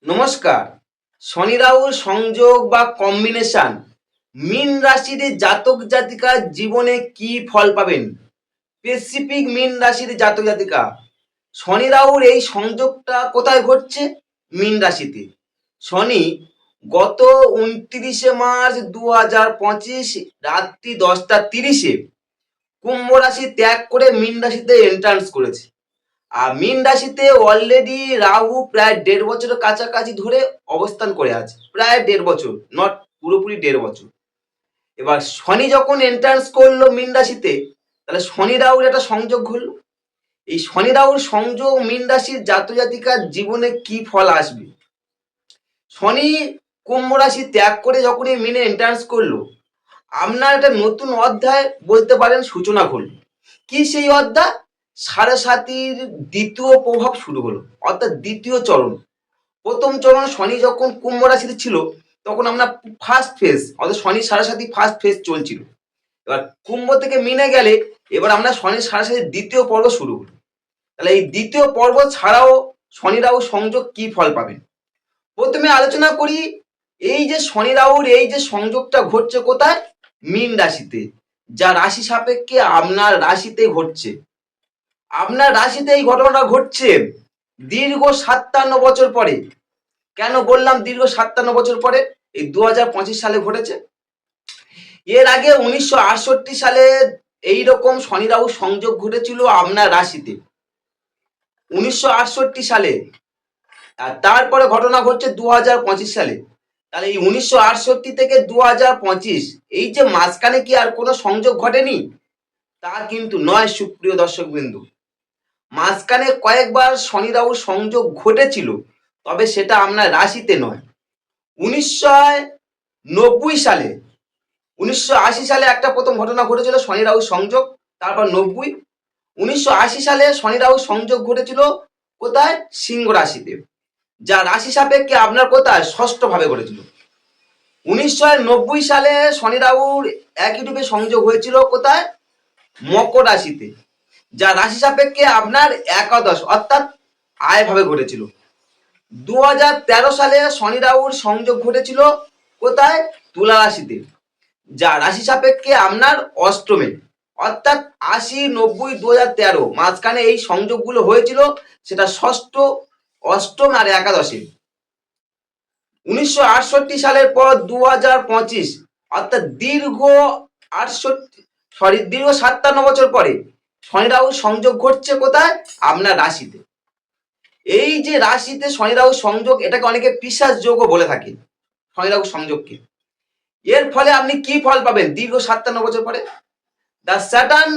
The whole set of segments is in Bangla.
নমস্কার। শনি রাহুর সংযোগ বা কম্বিনেশন মীন রাশির জাতক জাতিকার জীবনে কি ফল পাবেন? স্পেসিফিক মীন রাশির জাতক জাতিকা, শনি রাহুর এই সংযোগটা কোথায় ঘটছে? মীন রাশিতে। শনি গত 29শে মার্চ 2025 রাত্রি 10টা 30-এ কুম্ভ রাশি ত্যাগ করে মীন রাশিতে এন্ট্রান্স করেছে। আর মীন রাশিতে অলরেডি রাহু প্রায় 1.5 বছরের কাছাকাছি ধরে অবস্থান করে আছে, প্রায় 1.5 বছর, নট পুরোপুরি 1.5 বছর। এবার শনি যখন এন্ট্রান্স করলো মীন রাশিতে, তাহলে শনি রাহুর একটা সংযোগ হলো। এই শনি রাহুর সংযোগ মীন রাশির জাতক জাতিকার জীবনে কি ফল আসবে? শনি কুম্ভ রাশি ত্যাগ করে যখন এই মীনে এন্ট্রান্স করলো, আপনার একটা নতুন অধ্যায় বলতে পারেন সূচনা করলো। কি সেই অধ্যায়? সাড়ে সাতির দ্বিতীয় প্রভাব শুরু হলো, অর্থাৎ দ্বিতীয় চরণ। প্রথম চরণ শনি যখন কুম্ভ রাশিতে ছিল, তখন আমরা ফার্স্ট ফেজ, অর্থাৎ শনি সাড়ে সাতি ফার্স্ট ফেজ চলছিল। এবার কুম্ভ থেকে মিনে গেলে এবার আমরা শনি সাড়ে সাতির দ্বিতীয় পর্ব শুরু হলো। তাহলে এই দ্বিতীয় পর্ব ছাড়াও শনি রাহু সংযোগ কি ফল পাবেন? প্রথমে আলোচনা করি, এই যে শনি রাহুর এই যে সংযোগটা ঘটছে কোথায়? মীন রাশিতে, যা রাশি সাপেক্ষে আপনার রাশিতে ঘটছে। আপনার রাশিতে এই ঘটনাটা ঘটছে দীর্ঘ 57 বছর পরে। কেন বললাম দীর্ঘ 57 বছর পরে? এই 2025 সালে ঘটেছে। এর আগে 1968 সালে এইরকম শনি রাহু সংযোগ ঘটেছিল আপনার রাশিতে, 1968 সালে। আর তারপরে ঘটনা ঘটছে 2025 সালে। তাহলে এই 1968 থেকে 2025, এই যে মাঝখানে কি আর কোনো সংযোগ ঘটেনি? তা কিন্তু নয় সুপ্রিয় দর্শক বিন্দু। মাঝখানে কয়েকবার শনি রাহুর সংযোগ ঘটেছিল, তবে সেটা আপনার রাশিতে নয়। 1990 সালে, 1980 সালে একটা প্রথম ঘটনা ঘটেছিল শনি রাহুর সংযোগ, তারপর 1980 সালে শনি রাহুর সংযোগ ঘটেছিল কোথায়? সিংহ রাশিতে, যা রাশি সাপেক্ষে আপনার কোথায়? ষষ্ঠ ভাবে ঘটেছিল। 1990 সালে শনি রাহুর একই রূপে সংযোগ হয়েছিল কোথায়? মকর রাশিতে, যা রাশি সাপেক্ষে আপনার একাদশ, অর্থাৎ আয় ভাবে ঘটেছিল। 2013 সালে শনি রাহুর সংযোগ ঘটেছিল কোথায়? তুলা রাশিতে, যা রাশি সাপেক্ষে আপনার অষ্টমে, অর্থাৎ 80, 90, 2013 মাঝখানে এই সংযোগগুলো হয়েছিল, সেটা ষষ্ঠ, অষ্টম আর একাদশে। 1968 সালের পর 2025, অর্থাৎ দীর্ঘ 57 বছর পরে শনি রাহুর সংযোগ ঘটছে কোথায়? আপনার রাশিতে। এই যে রাশিতে শনি রাহুর সংযোগ, এটাকে অনেকে পিশাচ যোগও বলে থাকে, শনি রাহুর সংযোগকে। এর ফলে আপনি কি ফল পাবেন দীর্ঘ 57 বছর পরে? The Saturn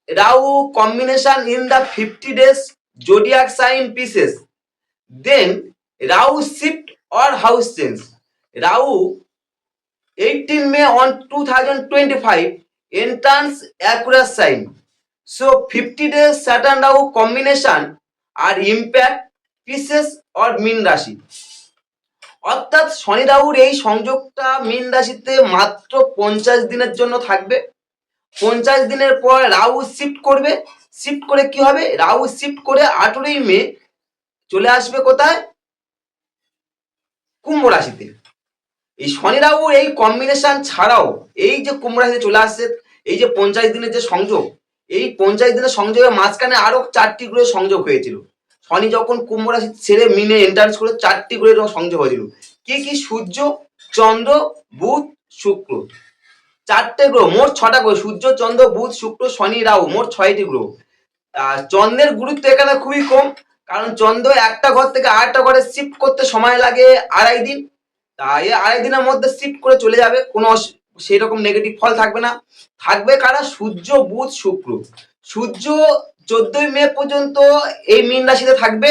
Rahu combination in the 50 days zodiac sign pieces. Then Rahu shift or house change. Rahu 18 May on 2025 enters Aquarius sign. So 50 days Saturn Rahu combination are impact pieces or মীন রাশি। অর্থাৎ শনি রাহুর এই সংযোগটা মীন রাশিতে মাত্র 50 দিনের জন্য থাকবে। 50 দিনের পর রাহু শিফট করবে। শিফট করে কি হবে? রাহু শিফট করে 18ই মে চলে আসবে কোথায়? কুম্ভ রাশিতে। এই শনি রাহু এই কম্বিনেশন ছাড়াও এই যে কুম্ভ রাশিতে চলে আসছে, এই যে 50 দিনের যে সংযোগ, এই 50 দিনের সংযোগের মাঝখানে আরো 4টি গ্রহের সংযোগ হয়েছিল। শনি যখন কুম্ভ রাশি ছেড়ে মিনে এন্ট্রান্স করে 4টি গ্রহের সংযোগ হয়েছিল। কি কি? সূর্য, চন্দ্র, বুধ, শুক্র, 4টে গ্রহ, মোট 6টা গ্রহ। সূর্য, চন্দ্র, বুধ, শুক্র, শনি, রাহু, মোট 6টি গ্রহ। চন্দ্রের গুরুত্ব এখানে খুবই কম, কারণ চন্দ্র একটা ঘর থেকে আরেকটা ঘরে শিফট করতে সময় লাগে 2.5 দিন। তাই 2.5 দিনের মধ্যে শিফট করে চলে যাবে, কোনো সেই রকম নেগেটিভ ফল থাকবে না। থাকবে কারা? সূর্য, বুধ, শুক্র। সূর্য 14ই মে পর্যন্ত এই মীন রাশিতে থাকবে,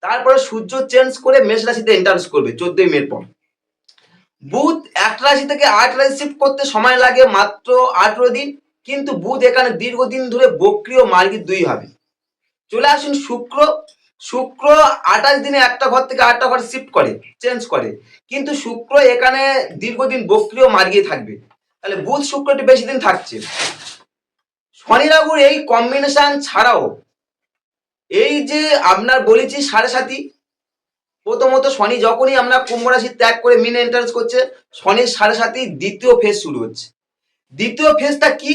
তারপরে সূর্য চেঞ্জ করে মেষ রাশিতে এন্টার্স করবে 14ই মের পর। বুধ 1 রাশি থেকে 8 রাশি শিফট করতে সময় লাগে মাত্র 18 দিন, কিন্তু বুধ এখানে দীর্ঘদিন ধরে বক্রী ও মার্গী 2 হবে। চলে আসুন শুক্র। শুক্র 28 দিনে একটা ঘর থেকে আরেকটা ঘরে শিফট করে, চেঞ্জ করে, কিন্তু শুক্র এখানে দীর্ঘদিন বক্রী ও মার্গী থাকবে। তাহলে বুধ শুক্র একটু বেশি দিন থাকছে। শনি রাহুর এই কম্বিনেশন ছাড়াও এই যে আপনার বলেছি সাড়ে সাতি, প্রথমত শনি যখনই আমরা কুম্ভ রাশি ত্যাগ করে মিন এন্টার্স করছে, শনির সাড়ে সাথে দ্বিতীয় ফেজ শুরু হচ্ছে। দ্বিতীয় ফেজটা কি?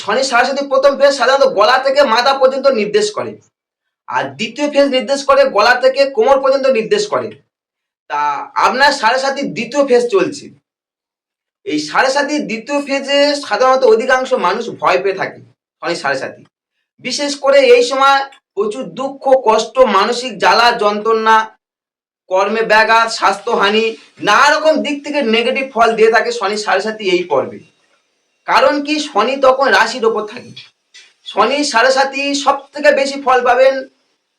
শনির সাড়ে সাথে প্রথম ফেজ সাধারণত গলা থেকে মাথা পর্যন্ত নির্দেশ করে, আর দ্বিতীয় ফেজ নির্দেশ করে গলা থেকে কোমর পর্যন্ত নির্দেশ করে। তা আপনার সাড়ে সাতির দ্বিতীয় ফেজ চলছে। এই সাড়ে সাতির দ্বিতীয় ফেজে সাধারণত অধিকাংশ মানুষ ভয় পেয়ে থাকে শনির সাড়ে সাতি। বিশেষ করে এই সময় প্রচুর দুঃখ, কষ্ট, মানসিক জ্বালা যন্ত্রণা, কর্মে ব্যাঘাত, স্বাস্থ্যহানি, নানা রকম দিক থেকে নেগেটিভ ফল দিয়ে থাকে শনি সাড়ে সাতি এই পর্বে। কারণ কি? শনি তখন রাশির ওপর থাকে। শনি সাড়ে সাতি সব থেকে বেশি ফল পাবেন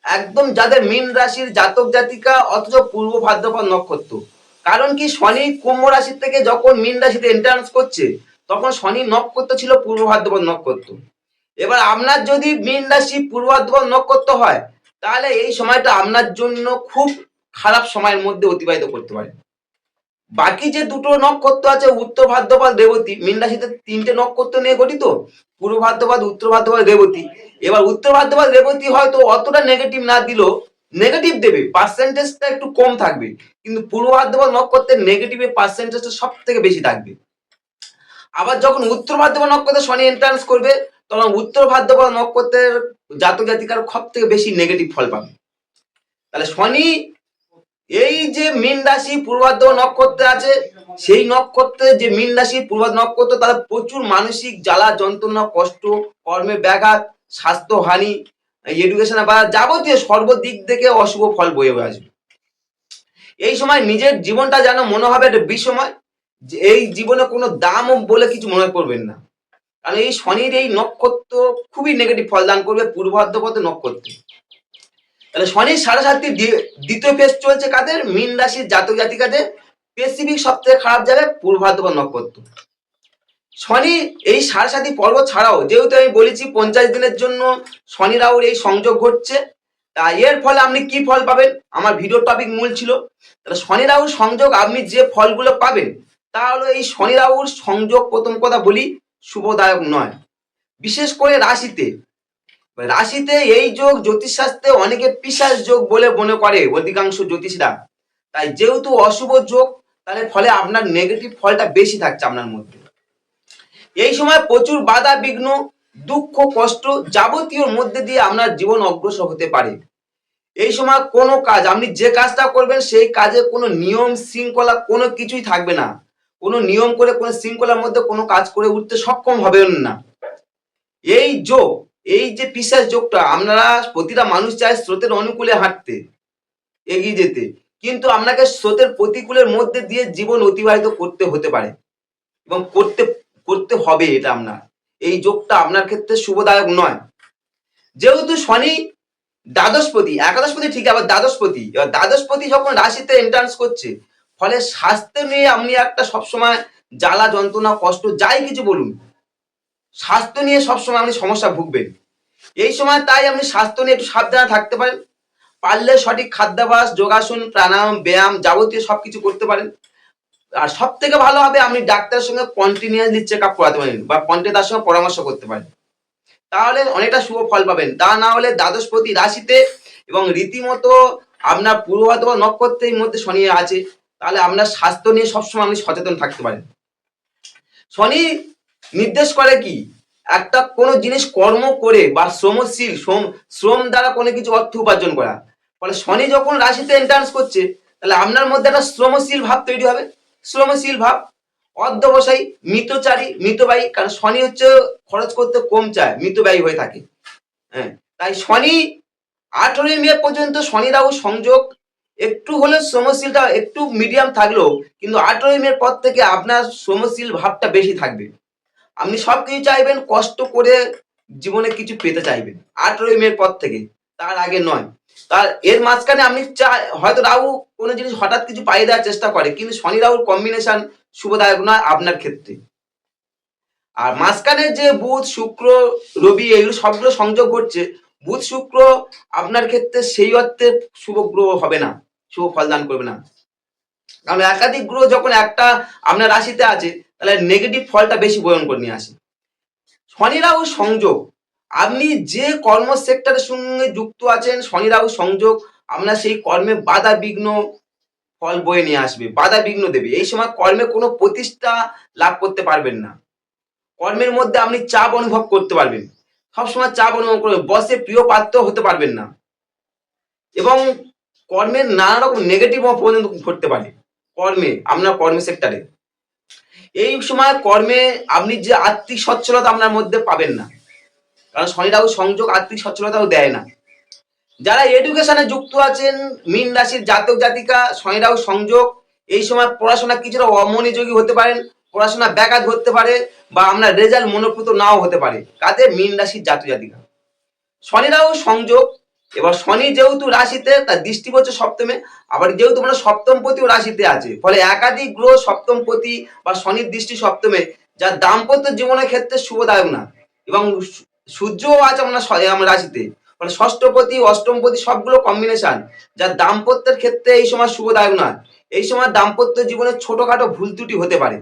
একদম যাদের মীন রাশির জাতক জাতিকা অথচ পূর্ব ভাদ্রপদ নক্ষত্র। কারণ কি? শনি কুম্ভ রাশির থেকে যখন মীন রাশিতে এন্ট্রান্স করছে তখন শনি নক্ষত্র ছিল পূর্ব ভাদ্রপদ নক্ষত্র। এবার আপনার যদি মীন রাশি পূর্ব ভাদ্রপদ নক্ষত্র হয় তাহলে এই সময়টা আপনার জন্য খুব খারাপ সময়ের মধ্যে অতিবাহিত করতে পারে। বাকি যে দুটো নক্ষত্র আছে উত্তর ভাদ্রপদ রেবতী, মীন রাশিতে তিনটে নক্ষত্র নিয়ে গঠিত, পূর্ব ভাদ্রপদ, উত্তর ভাদ্রপদ, রেবতী। এবার উত্তর ভাদ্রপদ রেবতী হয়তো অতটা নেগেটিভ না দিলেও নেগেটিভ দেবে, পার্সেন্টেজটা একটু কম থাকবে, কিন্তু পূর্ব ভাদ্রপদ নক্ষত্রের নেগেটিভের পার্সেন্টেজটা সব থেকে বেশি থাকবে। আবার যখন উত্তর ভাদ্রপদ নক্ষত্রে শনি এন্ট্রান্স করবে তখন উত্তর ভাদ্রপদ নক্ষত্রের জাতক জাতিকার সব থেকে বেশি নেগেটিভ ফল পাবে। তাহলে শনি এই যে মীন রাশি পূর্বাদ্র নক্ষত্রে আছে, সেই নক্ষত্রে যে মীন রাশি পূর্বাদ্র নক্ষত্র তারা প্রচুর মানসিক জ্বালা যন্ত্রণা, কষ্ট, কর্মে ব্যাঘাত, স্বাস্থ্যহানি, এডুকেশন বা যাবতীয় সর্বদিক থেকে অশুভ ফল বয়ে আসবে। এই সময় নিজের জীবনটা যেন মনে হবে একটা বিষময়, যে এই জীবনে কোনো দাম বলে কিছু মনে করবেন না। কারণ এই শনির এই নক্ষত্র খুবই নেগেটিভ ফল দান করবে পূর্ব ভাদ্রপদ নক্ষত্রে। তাহলে শনির সাড়ে সাতটি দ্বিতীয় ফেজ চলছে কাদের? মীন রাশির জাতক জাতিকাদের। স্পেসিফিক সব থেকে খারাপ যাবে পূর্ব ভাদ্রপদ নক্ষত্র। শনি এই সাড়ে সাতি পর্ব ছাড়াও যেহেতু আমি বলেছি 50 দিনের জন্য শনি রাহুর এই সংযোগ ঘটছে, তা এর ফলে আপনি কি ফল পাবেন আমার ভিডিও টপিক মূল ছিল। তাহলে শনি রাহুর সংযোগ আপনি যে ফলগুলো পাবেন তা হলো এই শনি রাহুর সংযোগ, প্রথম কথা বলি, শুভদায়ক নয়। বিশেষ করে রাশিতে, রাশিতে এই যোগ জ্যোতিষশাস্ত্রে অনেকে পিশাচ যোগ বলে মনে করে অধিকাংশ জ্যোতিষরা। তাই যেহেতু অশুভ যোগ, তাহলে ফলে আপনার নেগেটিভ ফলটা বেশি থাকছে আপনার মধ্যে। এই সময় প্রচুর বাধা বিঘ্ন, দুঃখ, কষ্ট যাবতীয় মধ্যে দিয়ে আপনার জীবন অগ্রসর হতে পারে। এই সময় কোনো কাজ, আপনি যে কাজটা করবেন সেই কাজে কোনো নিয়ম শৃঙ্খলা কোনো কিছুই থাকবে না। কোনো নিয়ম করে কোনো শৃঙ্খলার মধ্যে কোনো কাজ করে উঠতে সক্ষম হবেন না। এই যোগ, এই যে পিশাচ যোগটা, আপনারা প্রতিটা মানুষ চায় স্রোতের অনুকূলে হাঁটতে, এগিয়ে যেতে, কিন্তু আপনাকে স্রোতের প্রতিকূলের মধ্যে দিয়ে জীবন অতিবাহিত করতে হতে পারে এবং করতে করতে হবে। এটা আপনার এই যোগটা আপনার ক্ষেত্রে শুভদায়ক নয়। যেহেতু শনি দ্বাদশপতি, একাদশপতি ঠিক, আবার দ্বাদশপতি, এবার দ্বাদশপতি যখন রাশিতে এন্ট্রান্স করছে ফলে স্বাস্থ্য নিয়ে আপনি একটা সবসময় জ্বালা যন্ত্রণা কষ্ট যাই কিছু বলুন, স্বাস্থ্য নিয়ে সবসময় আপনি সমস্যা ভুগবেন। এই সময় তাই আপনি স্বাস্থ্য নিয়ে একটু সাবধানে থাকতে পারেন। পারলে সঠিক খাদ্যাভ্যাস, যোগাসন, প্রাণায়াম, ব্যায়াম যাবতীয় সবকিছু করতে পারেন। আর সব থেকে ভালো হবে আপনি ডাক্তারের সঙ্গে কন্টিনিউয়াসলি চেক আপ করাতে পারেন বা তার সঙ্গে পরামর্শ করতে পারেন, তাহলে অনেকটা শুভ ফল পাবেন। তা না হলে দ্বাদশপতি রাশিতে এবং রীতিমতো আপনার পূর্ব ভাদ্রপদ নক্ষত্রের মধ্যে শনি আছে, তাহলে আপনার স্বাস্থ্য নিয়ে সবসময় আপনি সচেতন থাকতে পারেন। শনি নির্দেশ করে কি? একটা কোনো জিনিস কর্ম করে বা শ্রমশীল, শ্রম দ্বারা কোনো কিছু অর্থ উপার্জন করা। ফলে শনি যখন রাশিতে এন্ট্রান্স করছে তাহলে আপনার মধ্যে একটা শ্রমশীল ভাব তৈরি হবে। শ্রমশীল ভাব, অধ্যবসায়ী, মিতচারী, মিতব্যয়ী, কারণ শনি হচ্ছে খরচ করতে কম চায়, মিতব্যয়ী হয়ে থাকে। হ্যাঁ, তাই শনি 18 মে পর্যন্ত শনি রাহু সংযোগ একটু হলে শ্রমশীলটা একটু মিডিয়াম থাকলেও কিন্তু 18 মে পর থেকে আপনার শ্রমশীল ভাবটা বেশি থাকবে। আপনি সবকিছু চাইবেন, কষ্ট করে জীবনে কিছু পেতে চাইবেন 18 মে পর থেকে, তার আগে নয়। তার এর মাঝখানে আপনি হয়তো রাহু কোনো জিনিস হঠাৎ কিছু পাইয়ে দেওয়ার চেষ্টা করে, কিন্তু শনি রাহুর কম্বিনেশন শুভদায়ক নয় আপনার ক্ষেত্রে। আর মাঝখানে যে বুধ, শুক্র, রবি এগুলো সবগুলো সংযোগ ঘটছে, বুধ শুক্র আপনার ক্ষেত্রে সেই অর্থে শুভ গ্রহ হবে না, শুভ ফল দান করবে না। কারণ একাধিক গ্রহ যখন একটা আপনার রাশিতে আছে তাহলে নেগেটিভ ফলটা বেশি বহন করে নিয়ে আসে। শনি রাহু সংযোগ, আপনি যে কর্ম সেক্টরের সঙ্গে যুক্ত আছেন, শনি রাহু সংযোগ আপনার সেই কর্মে বাধা বিঘ্ন ফল বয়ে নিয়ে আসবে, বাধা বিঘ্ন দেবে। এই সময় কর্মে কোনো প্রতিষ্ঠা লাভ করতে পারবেন না। কর্মের মধ্যে আপনি চাপ অনুভব করতে পারবেন, সবসময় চাপ অনুভব করবেন, বসের প্রিয় পাত্র হতে পারবেন না, এবং কর্মের নানা রকম নেগেটিভ পর্যন্ত ঘটতে পারে কর্মে, আপনার কর্ম সেক্টরে। এই সময় কর্মে আপনি যে আর্থিক সচ্ছলতা আপনার মধ্যে পাবেন না, কারণ শনি রাহু সংযোগ আর্থিক সচ্ছলতাও দেয় না। যারা এডুকেশনে যুক্ত আছেন, মীন রাশির জাতক জাতিকা, শনি রাহু সংযোগ, এই সময় পড়াশোনা কিছুটা অমনোযোগী হতে পারেন, পড়াশোনা ব্যাঘাত ঘটতে পারে, বা আপনার রেজাল্ট মনোপ্রত নাও হতে পারে। কাদের? মীন রাশির জাতক জাতিকা। শনি রাহু সংযোগ, এবার শনি যেহেতু রাশিতে, তার দৃষ্টি পড়ছে সপ্তমে, আবার যেহেতু মানে সপ্তমপতিও রাশিতে আছে, ফলে একাধিক গ্রহ সপ্তমপতি বা শনির দৃষ্টি সপ্তমে, যা দাম্পত্য জীবনের ক্ষেত্রে শুভদায়ক না। এবং সূর্যও আছে আমার রাশিতে, মানে ষষ্ঠপতি অষ্টমপতি সবগুলো কম্বিনেশন, যা দাম্পত্যের ক্ষেত্রে এই সময় শুভদায়ক নয়। এই সময় দাম্পত্য জীবনে ছোটখাটো ভুল ত্রুটি হতে পারে,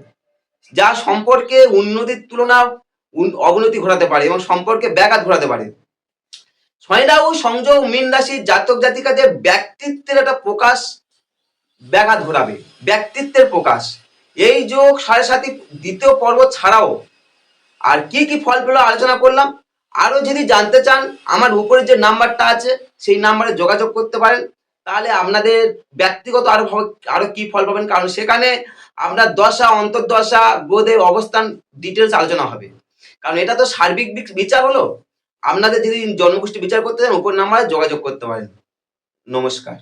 যা সম্পর্কে উন্নতির তুলনা অবনতি ঘটাতে পারে এবং সম্পর্কে ব্যাঘাত ঘটাতে পারে। শনি রাহু সংযোগ মীন রাশির জাতক জাতিকাদের ব্যক্তিত্বের একটা প্রকাশ ব্যাঘাত ঘটাবে, ব্যক্তিত্বের প্রকাশ। এই যোগ 7.5 দ্বিতীয় পর্ব ছাড়াও আর কি কি ফল পেল আলোচনা করলাম। আরো যদি জানতে চান, আমার উপরে যে নাম্বারটা আছে সেই নাম্বারে যোগাযোগ করতে পারেন, তাহলে আপনাদের ব্যক্তিগত আরো কি ফল পাবেন, কারণ সেখানে আপনার দশা অন্তর্দশা গ্রহদের অবস্থান ডিটেলস আলোচনা হবে। কারণ এটা তো সার্বিক বিচার হলো। আপনাদের যদি জন্মকুষ্টি বিচার করতে চান, উপর নাম্বারে যোগাযোগ করতে পারেন। নমস্কার।